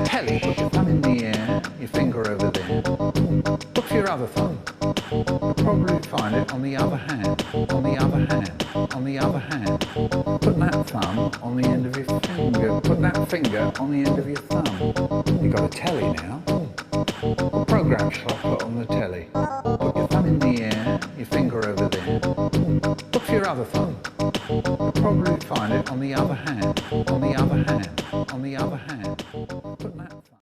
Telly, put your thumb in the air, your finger over there. Look for your other thumb. You'll probably find it on the other hand, on the other hand, on the other hand. Put that thumb on the end of your finger. Put that finger on the end of your thumb. You've got a telly now. What program shall I put on the telly? Put your thumb in the air, your finger over there. Look for your other thumb. You'll probably find it on the other hand, on the other hand, on the other hand. Put that thumb.